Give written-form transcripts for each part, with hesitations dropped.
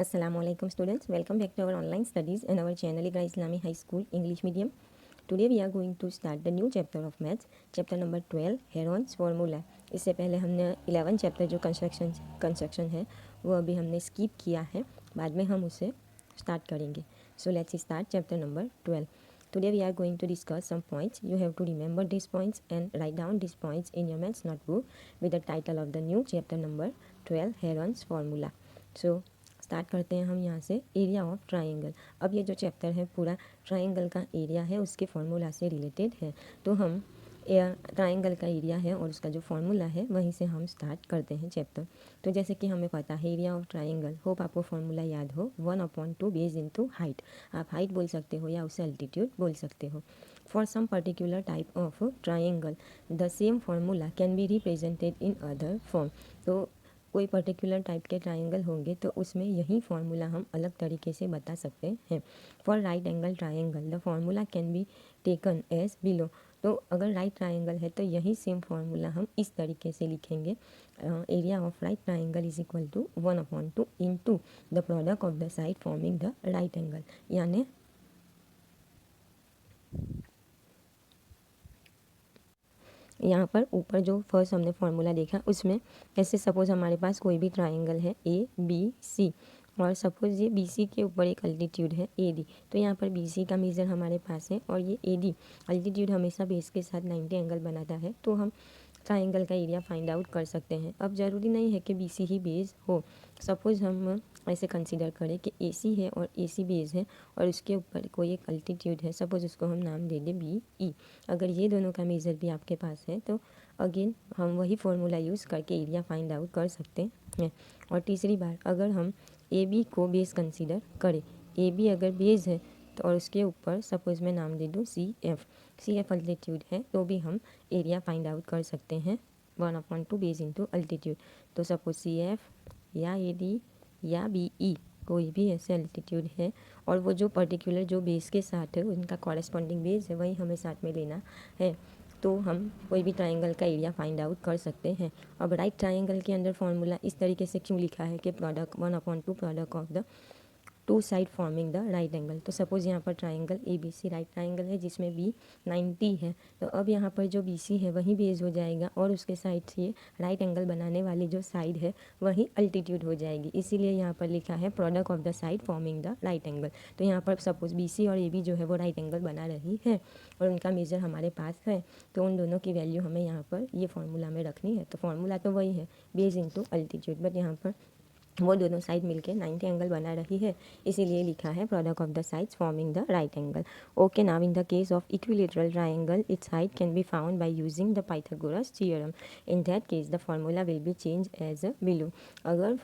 Assalamualaikum students, welcome back to our online studies in our channel Iqra Islami High School English Medium. Today we are going to start the new chapter of maths, chapter number 12 Heron's formula. इससे पहले हमने 11 chapter जो construction है वो अभी हमने skip किया है, बाद में हम उसे स्टार्ट करेंगे. So let's start chapter number 12. Today we are going to discuss some points. You have to remember these points and write down these points in your maths notebook with the title of the new chapter number 12 Heron's formula. So start करते हैं हम यहाँ से area of triangle. अब ये जो chapter है पूरा ट्राइंगल का एरिया है उसके फार्मूला से रिलेटेड है. तो हम ट्राइंगल का एरिया है और उसका जो फार्मूला है वहीं से हम स्टार्ट करते हैं चैप्टर. तो जैसे कि हमें पता है एरिया ऑफ ट्राइंगल, होप आपको फार्मूला याद हो, 1/2 बेस इनटू हाइट. आप हाइट बोल सकते हो या उसे अल्टीट्यूड बोल सकते हो. For some particular type of triangle the same formula can be represented in other form. तो कोई पर्टिकुलर टाइप के ट्राइंगल होंगे तो उसमें यही फार्मूला हम अलग तरीके से बता सकते हैं. For right angle triangle the formula can be taken as below. तो अगर राइट ट्राइंगल है तो यही सेम फार्मूला हम इस तरीके से लिखेंगे. Area of right triangle is equal to 1/2 into the product of the side forming the right angle. यानी यहाँ पर ऊपर जो फर्स्ट हमने फार्मूला देखा उसमें ऐसे सपोज़ हमारे पास कोई भी ट्राइंगल है ए बी सी और सपोज़ ये बी सी के ऊपर एक अल्टीट्यूड है ए डी. तो यहाँ पर बी सी का मेज़र हमारे पास है और ये ए डी अल्टीट्यूड हमेशा बेस के साथ 90 एंगल बनाता है. तो हम ट्राइंगल का एरिया फाइंड आउट कर सकते हैं. अब ज़रूरी नहीं है कि बी सी ही बेस हो. सपोज़ हम ऐसे कंसीडर करें कि ए सी है और ए सी बेस है और उसके ऊपर कोई एक अल्टीट्यूड है, सपोज़ उसको हम नाम दे दें बी ई. अगर ये दोनों का मेज़र भी आपके पास है तो अगेन हम वही फार्मूला यूज़ करके एरिया फाइंड आउट कर सकते हैं. और तीसरी बार अगर हम ए बी को बेस कंसीडर करें, ए बी अगर बेस है तो और उसके ऊपर सपोज़ मैं नाम दे दूँ सी एफ अल्टीट्यूड है तो भी हम एरिया फाइंड आउट कर सकते हैं 1/2 बेस इंटू अल्टीट्यूड. तो सपोज सी एफ या ए डी या बी ई कोई भी ऐसे अल्टीट्यूड है और वो जो पर्टिकुलर जो बेस के साथ है उनका कॉरेस्पॉन्डिंग बेस है वही हमें साथ में लेना है. तो हम कोई भी ट्राइंगल का एरिया फाइंड आउट कर सकते हैं. अब राइट ट्राइंगल के अंदर फार्मूला इस तरीके से क्यों लिखा है कि product 1/2 product of the two side forming the right angle. तो सपोज़ यहाँ पर triangle A B C right triangle है जिसमें बी 90 है. तो अब यहाँ पर जो बी सी है वही बेस हो जाएगा और उसके साइड से राइट एंगल बनाने वाली जो साइड है वही अल्टीट्यूड हो जाएगी. इसीलिए यहाँ पर लिखा है product of the side forming the right angle. तो यहाँ पर सपोज़ बी सी और ए बी जो है वो राइट एंगल बना रही है और उनका मेजर हमारे पास है. तो उन दोनों की वैल्यू हमें यहाँ पर ये फार्मूला में रखनी है. तो फार्मूला तो वही है बेस इंटू अल्टीट्यूड, बट यहाँ पर वो दोनों साइड मिलके 90 एंगल बना रही है, इसीलिए लिखा है product of the sides forming the right angle. Okay, now in the case of equilateral triangle its height can be found by using the Pythagoras theorem. In that case the formula will be change as below. अगर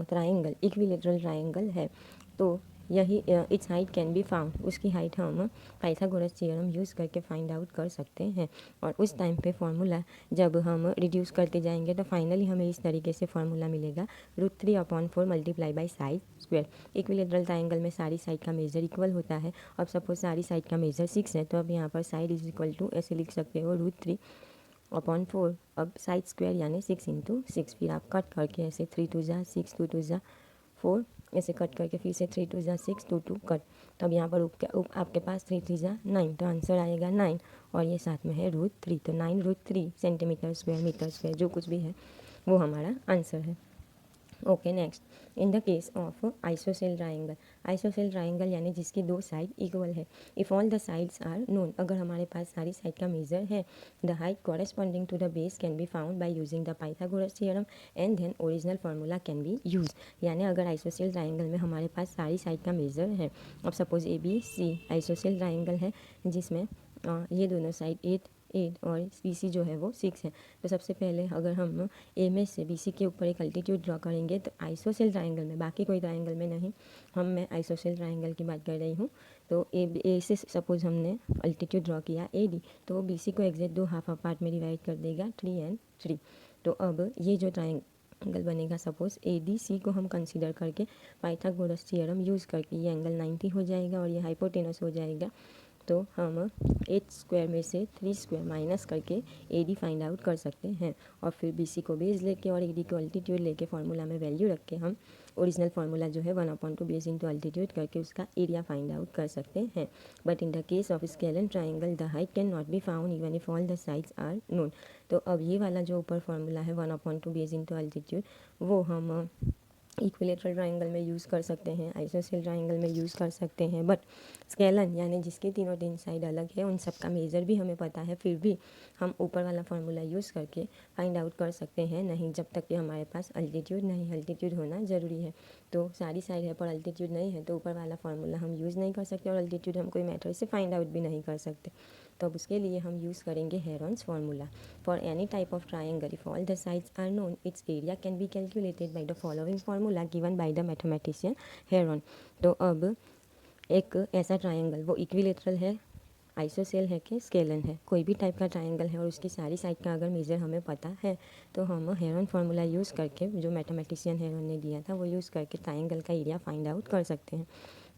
triangle equilateral triangle है तो यही its height can be found, उसकी height हम Pythagoras theorem use करके find out कर सकते हैं. और उस टाइम पे फार्मूला जब हम रिड्यूस करते जाएंगे तो फाइनली हमें इस तरीके से फार्मूला मिलेगा √3/4 multiply by side square. Equilateral triangle में सारी साइड का मेजर इक्वल होता है. अब सपोज सारी साइड का मेजर 6 है तो अब यहाँ पर साइड इज इक्वल टू ऐसे लिख सकते हो √3/4. अब साइड स्क्वायर यानी 6 इंटू 6. फिर आप कट करके ऐसे 3 2 जा 6 2 2 जा 4 ऐसे कट करके फिर से 3 2 जा 6 2 2 कट. तो अब यहाँ पर आपके पास 3 3 जा 9 तो आंसर आएगा 9 और ये साथ में है √3. तो 9√3 सेंटीमीटर स्क्वायर मीटर स्क्वायर जो कुछ भी है वो हमारा आंसर है. Okay, next in the case of isosceles triangle. Isosceles triangle यानी जिसकी दो साइड इक्वल है. If all the sides are known, अगर हमारे पास सारी साइड का मेजर है, the height corresponding to the base can be found by using the Pythagoras theorem and then original formula can be use. यानी अगर ISOCELL triangle में हमारे पास सारी साइड का मेजर है, अब suppose A B C isosceles triangle है जिसमें ये दोनों साइड 8 और बी सी जो है वो 6 है. तो सबसे पहले अगर हम ए में से बी सी के ऊपर एक अल्टीट्यूड ड्रॉ करेंगे तो आइसोसेल ट्राइंगल में, बाकी कोई ट्राइंगल में नहीं, मैं आइसोसेल ट्राइंगल की बात कर रही हूँ. तो ए से सपोज हमने अल्टीट्यूड ड्रॉ किया ए डी, तो वो बी सी को एग्जैक्ट 2 हाफ पार्ट में डिवाइड कर देगा 3 और 3. तो अब ये जो ट्राइंगल बनेगा सपोज ए डी सी को हम कंसीडर करके पाइथागोरस थ्योरम यूज़ करके ये एंगल 90 हो जाएगा और ये हाइपोटेनस हो जाएगा तो हम 8 स्क्वायर में से 3 स्क्वायर माइनस करके AD फाइंड आउट कर सकते हैं और फिर BC को बेस लेके और AD को अल्टीट्यूड लेके फार्मूला में वैल्यू रख के हम ओरिजिनल फार्मूला जो है 1/2 बेस इंटू अल्टीट्यूड करके उसका एरिया फाइंड आउट कर सकते हैं। But in the case of scalar triangle the height cannot be found even if all the sides are known. तो अब ये वाला जो ऊपर फार्मूला है 1/2 बेस इंटू अल्टीट्यूड वो हम इक्विलेटरल ट्राइंगल में यूज़ कर सकते हैं, आइसोसेल ट्राइंगल में यूज़ कर सकते हैं। बट स्केलन यानी जिसके तीन साइड अलग है उन सब का मेज़र भी हमें पता है, फिर भी हम ऊपर वाला फार्मूला यूज़ करके फाइंड आउट कर सकते हैं नहीं, जब तक कि हमारे पास अल्टीट्यूड नहीं, अल्टीट्यूड होना ज़रूरी है। तो सारी साइड है पर अल्टीट्यूड नहीं है तो ऊपर वाला फार्मूला हम यूज़ नहीं कर सकते और अल्टीट्यूड हम कोई मेथड से फाइंड आउट भी नहीं कर सकते। तो अब उसके लिए हम यूज़ करेंगे Heron's formula. For any type of triangle if all the sides are known its area can be calculated by the following formula given by the mathematician Heron. तो अब एक ऐसा ट्राइंगल वो इक्विलेटरल है, आइसोसेल है कि scalene है, कोई भी टाइप का ट्राइंगल है और उसकी सारी साइड का अगर मेज़र हमें पता है तो हम हेरॉन फार्मूला यूज़ करके जो मैथमेटिशियन हेरॉन ने दिया था वो यूज़ करके ट्राइंगल का एरिया फाइंड आउट कर सकते हैं।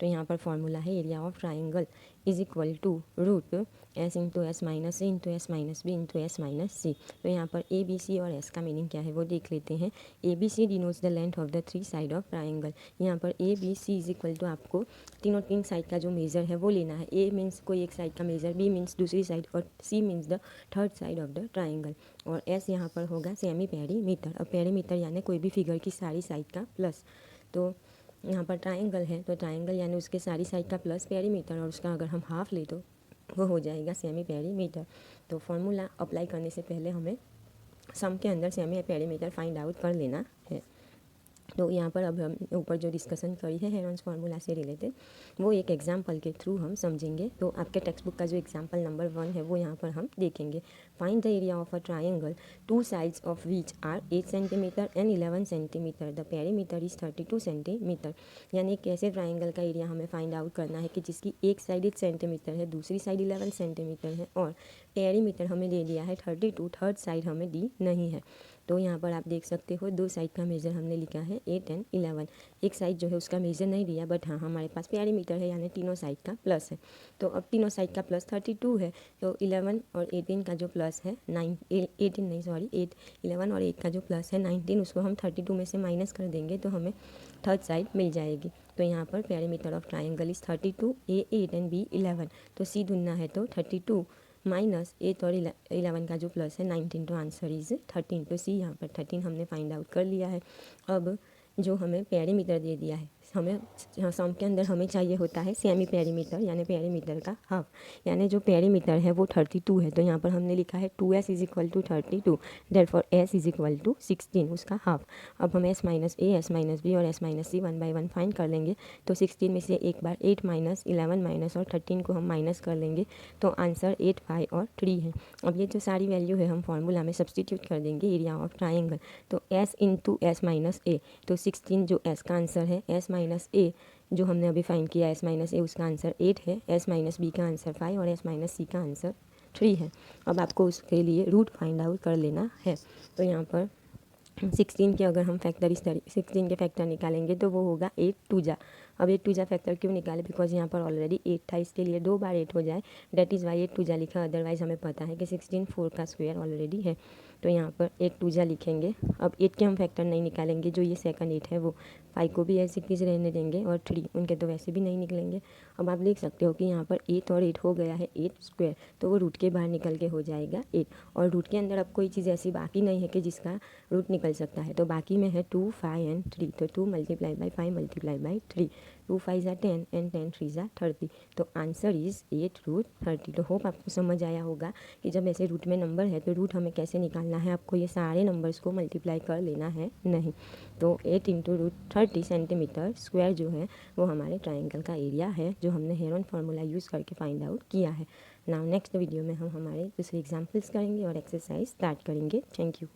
तो यहाँ पर फॉर्मूला है area of triangle is equal to root S into S minus A into S minus B into S minus C. तो यहाँ पर ABC और S का मीनिंग क्या है वो देख लेते हैं। ABC denotes the length of the 3 side of triangle. यहाँ पर ABC इज इक्वल टू आपको तीन साइड का जो मेज़र है वो लेना है। A मीन्स कोई एक साइड का मेज़र, B मीन्स दूसरी साइड और C means the third side of the triangle और S यहाँ पर होगा सेमी पेरीमीटर। अब पेरीमीटर यानी कोई भी फिगर की सारी साइड का प्लस। तो यहाँ पर ट्राइंगल है तो ट्राइंगल यानी उसके सारी साइड का प्लस पेरीमीटर और उसका अगर हम हाफ ले तो वो हो जाएगा सेमी पेरीमीटर। तो फार्मूला अप्लाई करने से पहले हमें सम के अंदर सेमी पेरीमीटर फाइंड आउट कर लेना है। तो यहाँ पर अब हम ऊपर जो डिस्कशन करी है हेरॉन्स फार्मूला से रिलेटेड वो एक एग्जाम्पल के थ्रू हम समझेंगे। तो आपके टेक्स्ट बुक का जो एग्जाम्पल नंबर 1 है वो यहाँ पर हम देखेंगे। Find the area of a triangle 2 sides of which are 8 centimetre and 11 centimetre the perimeter is 32 centimetre. यानी एक ऐसे ट्राइंगल का एरिया हमें फाइंड आउट करना है कि जिसकी एक साइड 8 सेंटीमीटर है, दूसरी साइड 11 सेंटीमीटर है और पेरीमीटर हमें दे दिया है 32, थर्ड साइड हमें दी नहीं है। तो यहाँ पर आप देख सकते हो दो साइड का मेज़र हमने लिखा है 8 एंड 11। एक साइड जो है उसका मेज़र नहीं दिया बट हाँ हमारे पास पेरीमीटर है यानी तीनों साइड का प्लस है। तो अब तीनों साइड का प्लस 32 है तो 11 और 18 का जो प्लस है 11 और 8 का जो प्लस है 19 उसको हम 32 में से माइनस कर देंगे तो हमें थर्ड साइड मिल जाएगी। तो यहाँ पर perimeter of triangle is 32, A 8 and B 11। तो C ढूंढना है तो 32 माइनस 8 और 11 का जो प्लस है 19 तो आंसर इज 13। तो सी यहाँ पर 13 हमने फाइंड आउट कर लिया है। अब जो हमें पेरीमीटर दे दिया है हमें सम के अंदर हमें चाहिए होता है सेमी पेरीमीटर यानी पेरीमीटर का हाफ, यानी जो पेरीमीटर है वो 32 है। तो यहाँ पर हमने लिखा है 2S is equal to 32 therefore S is equal to 16 उसका हाफ। अब हम S minus A, S minus B और S minus C 1 by 1 find कर लेंगे। तो 16 में से एक बार 8 माइनस 11 माइनस और 13 को हम माइनस कर लेंगे तो आंसर 8, 5 और 3 है। अब ये जो सारी वैल्यू है हम फार्मूला में सब्सटीट्यूट कर देंगे एरिया ऑफ ट्राइंगल। तो S into S minus A, तो 16 जो S का आंसर है, S माइनस A जो हमने अभी फाइंड किया S माइनस A उसका आंसर 8 है, S माइनस B का आंसर 5 और S माइनस C का आंसर 3 है। अब आपको उसके लिए रूट फाइंड आउट कर लेना है। तो यहाँ पर 16 के अगर हम फैक्टर 16 के फैक्टर निकालेंगे तो वो होगा 8 2 जा। अब 8 2 जा फैक्टर क्यों निकाले, बिकॉज यहाँ पर ऑलरेडी 8 था, इसके लिए 2 बार 8 हो जाए डेट इज़ वाई 8 2 जा लिखा। अदरवाइज हमें पता है कि 16 4 का स्क्वायर ऑलरेडी है तो यहाँ पर 8 2 जा लिखेंगे। अब 8 के हम फैक्टर नहीं निकालेंगे, जो ये सेकंड 8 है वो 5 को भी ऐसे किस रहने देंगे और 3 उनके तो वैसे भी नहीं निकलेंगे। अब आप देख सकते हो कि यहाँ पर 8 और 8 हो गया है 8 स्क्वायर, तो वो रूट के बाहर निकल के हो जाएगा 8 और रूट के अंदर अब कोई चीज़ ऐसी बाकी नहीं है कि जिसका रूट निकल सकता है। तो बाकी में है 2 5 एंड 3, तो 2 मल्टीप्लाई बाई 5 मल्टीप्लाई बाई 3, 2 5 ज़ा 10 एंड 10 3 ज़ा 30। तो आंसर इज़ 8 रूट 30। तो होप आपको समझ आया होगा कि जब ऐसे रूट में नंबर है तो रूट हमें कैसे निकालना है, आपको ये सारे नंबर्स को मल्टीप्लाई कर लेना है नहीं। तो 8 इंटू रूट 30 सेंटीमीटर स्क्वायर जो है वो हमारे ट्राइंगल का एरिया है जो हमने हेरॉन फार्मूला यूज़ करके फाइंड आउट किया है। नाउ नेक्स्ट वीडियो में हम हमारे दूसरे एग्जाम्पल्स करेंगे और एक्सरसाइज स्टार्ट करेंगे। Thank you.